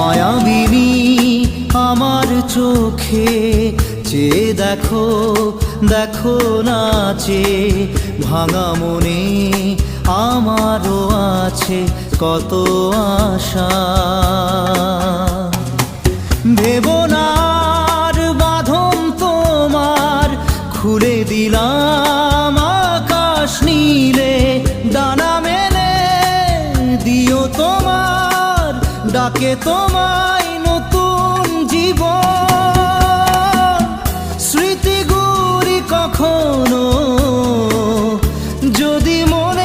মায়াবিনী আমার চোখে চেয়ে দেখো, দেখো নাচে ভাঙা মনে আমারও আছে কত আশা। ভেবো না আর বাঁধন তোমার, খুলে দিলাম আকাশ নীলে, ডানা মেলে দিও তোমার ডাকে তোমায় নতুন জীবন। স্মৃতিগুলি কখনো যদি মনে